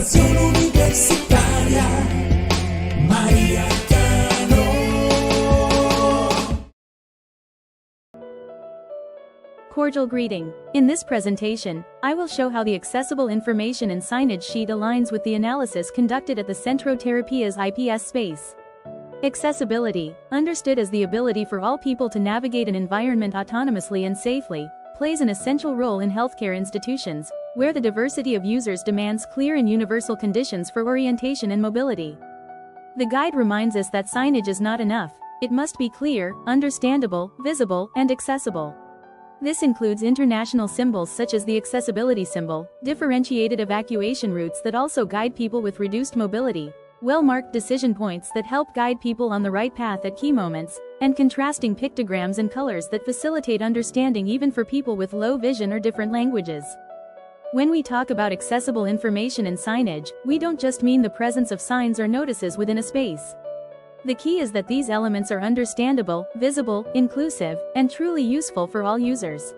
Educación Universitaria María Cano. Cordial greeting. In this presentation, I will show how the accessible information and signage sheet aligns with the analysis conducted at the Centro Terapias IPS space. Accessibility, understood as the ability for all people to navigate an environment autonomously and safely, plays an essential role in healthcare institutions, where the diversity of users demands clear and universal conditions for orientation and mobility. The guide reminds us that signage is not enough, it must be clear, understandable, visible, and accessible. This includes international symbols such as the accessibility symbol, differentiated evacuation routes that also guide people with reduced mobility, well-marked decision points that help guide people on the right path at key moments, and contrasting pictograms and colors that facilitate understanding even for people with low vision or different languages. When we talk about accessible information and signage, we don't just mean the presence of signs or notices within a space. The key is that these elements are understandable, visible, inclusive, and truly useful for all users.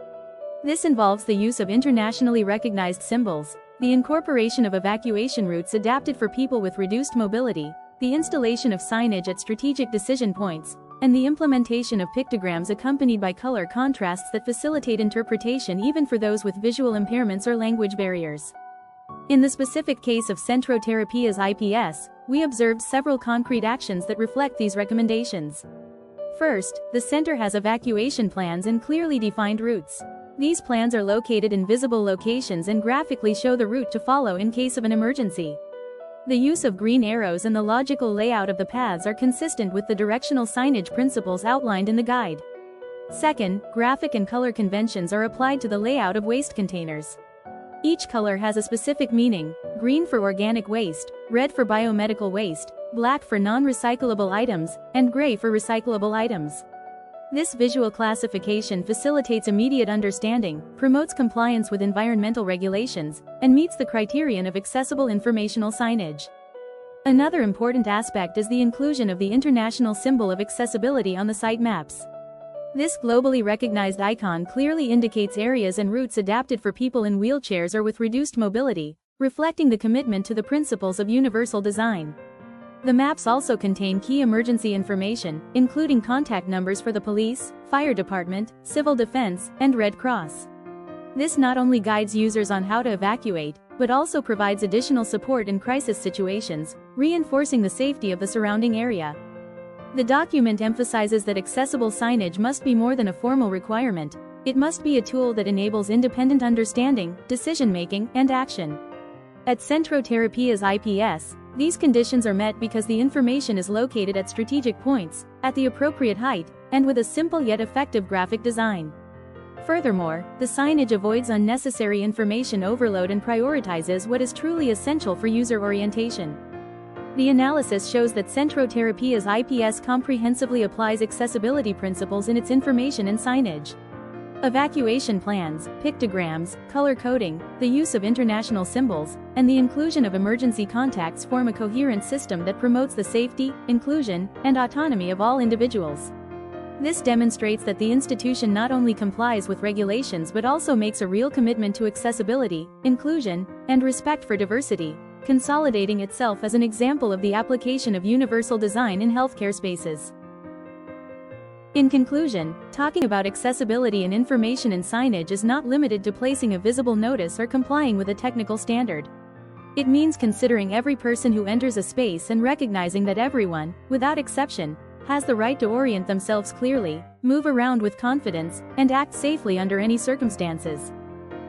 This involves the use of internationally recognized symbols, the incorporation of evacuation routes adapted for people with reduced mobility, the installation of signage at strategic decision points, and the implementation of pictograms accompanied by color contrasts that facilitate interpretation even for those with visual impairments or language barriers. In the specific case of Centro Terapias IPS, we observed several concrete actions that reflect these recommendations. First, the center has evacuation plans and clearly defined routes. These plans are located in visible locations and graphically show the route to follow in case of an emergency. The use of green arrows and the logical layout of the paths are consistent with the directional signage principles outlined in the guide. Second, graphic and color conventions are applied to the layout of waste containers. Each color has a specific meaning: green for organic waste, red for biomedical waste, black for non-recyclable items, and gray for recyclable items. This visual classification facilitates immediate understanding, promotes compliance with environmental regulations, and meets the criterion of accessible informational signage. Another important aspect is the inclusion of the international symbol of accessibility on the site maps. This globally recognized icon clearly indicates areas and routes adapted for people in wheelchairs or with reduced mobility, reflecting the commitment to the principles of universal design. The maps also contain key emergency information, including contact numbers for the police, fire department, civil defense, and Red Cross. This not only guides users on how to evacuate, but also provides additional support in crisis situations, reinforcing the safety of the surrounding area. The document emphasizes that accessible signage must be more than a formal requirement, it must be a tool that enables independent understanding, decision-making, and action. At Centro Terapias IPS, these conditions are met because the information is located at strategic points, at the appropriate height, and with a simple yet effective graphic design. Furthermore, the signage avoids unnecessary information overload and prioritizes what is truly essential for user orientation. The analysis shows that Centro Terapias IPS comprehensively applies accessibility principles in its information and signage. Evacuation plans, pictograms, color coding, the use of international symbols, and the inclusion of emergency contacts form a coherent system that promotes the safety, inclusion, and autonomy of all individuals. This demonstrates that the institution not only complies with regulations but also makes a real commitment to accessibility, inclusion, and respect for diversity, consolidating itself as an example of the application of universal design in healthcare spaces. In conclusion, talking about accessibility and information in signage is not limited to placing a visible notice or complying with a technical standard. It means considering every person who enters a space and recognizing that everyone, without exception, has the right to orient themselves clearly, move around with confidence, and act safely under any circumstances.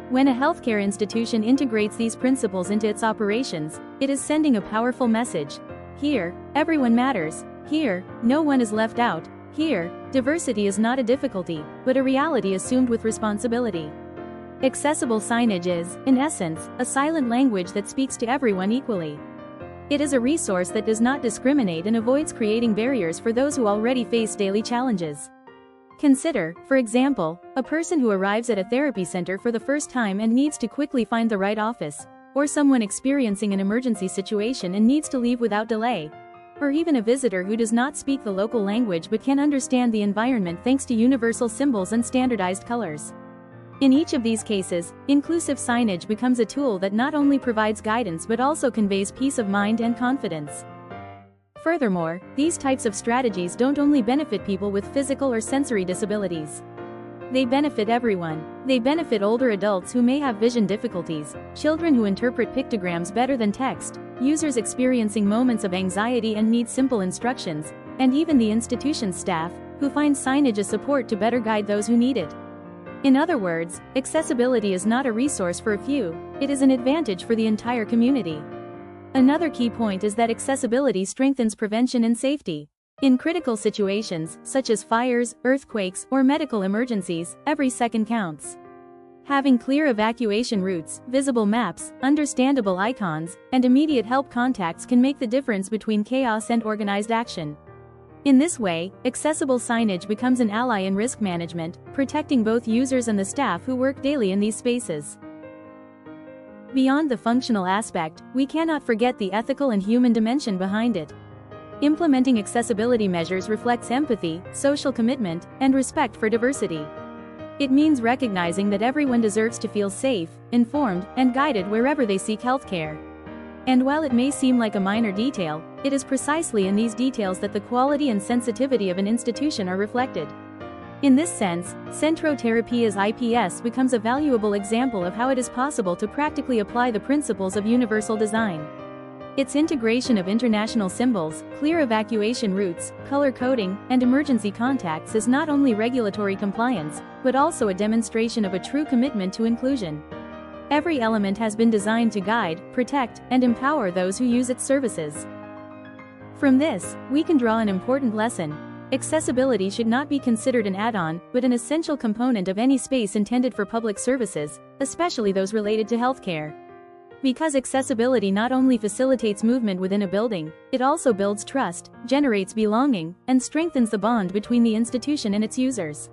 When a healthcare institution integrates these principles into its operations, it is sending a powerful message. Here, everyone matters. Here, no one is left out. Here, diversity is not a difficulty, but a reality assumed with responsibility. Accessible signage is, in essence, a silent language that speaks to everyone equally. It is a resource that does not discriminate and avoids creating barriers for those who already face daily challenges. Consider, for example, a person who arrives at a therapy center for the first time and needs to quickly find the right office, or someone experiencing an emergency situation and needs to leave without delay, or even a visitor who does not speak the local language but can understand the environment thanks to universal symbols and standardized colors. In each of these cases, inclusive signage becomes a tool that not only provides guidance but also conveys peace of mind and confidence. Furthermore, these types of strategies don't only benefit people with physical or sensory disabilities. They benefit everyone. They benefit older adults who may have vision difficulties, children who interpret pictograms better than text, users experiencing moments of anxiety and need simple instructions, and even the institution's staff, who find signage a support to better guide those who need it. In other words, accessibility is not a resource for a few, it is an advantage for the entire community. Another key point is that accessibility strengthens prevention and safety. In critical situations, such as fires, earthquakes, or medical emergencies, every second counts. Having clear evacuation routes, visible maps, understandable icons, and immediate help contacts can make the difference between chaos and organized action. In this way, accessible signage becomes an ally in risk management, protecting both users and the staff who work daily in these spaces. Beyond the functional aspect, we cannot forget the ethical and human dimension behind it. Implementing accessibility measures reflects empathy, social commitment, and respect for diversity. It means recognizing that everyone deserves to feel safe, informed, and guided wherever they seek healthcare. And while it may seem like a minor detail, it is precisely in these details that the quality and sensitivity of an institution are reflected. In this sense, Centro Terapias IPS becomes a valuable example of how it is possible to practically apply the principles of universal design. Its integration of international symbols, clear evacuation routes, color coding, and emergency contacts is not only regulatory compliance, but also a demonstration of a true commitment to inclusion. Every element has been designed to guide, protect, and empower those who use its services. From this, we can draw an important lesson. Accessibility should not be considered an add-on, but an essential component of any space intended for public services, especially those related to healthcare. Because accessibility not only facilitates movement within a building, it also builds trust, generates belonging, and strengthens the bond between the institution and its users.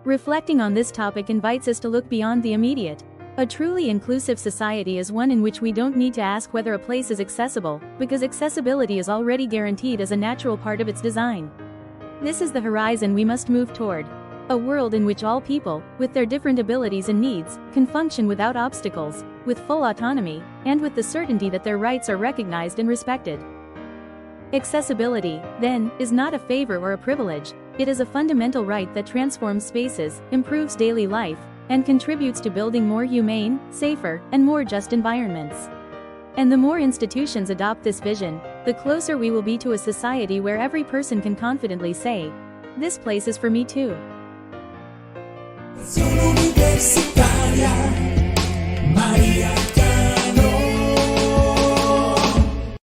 Reflecting on this topic invites us to look beyond the immediate. A truly inclusive society is one in which we don't need to ask whether a place is accessible, because accessibility is already guaranteed as a natural part of its design. This is the horizon we must move toward. A world in which all people, with their different abilities and needs, can function without obstacles, with full autonomy, and with the certainty that their rights are recognized and respected. Accessibility, then, is not a favor or a privilege, it is a fundamental right that transforms spaces, improves daily life, and contributes to building more humane, safer, and more just environments. And the more institutions adopt this vision, the closer we will be to a society where every person can confidently say, "This place is for me too." Zona Universitaria Maria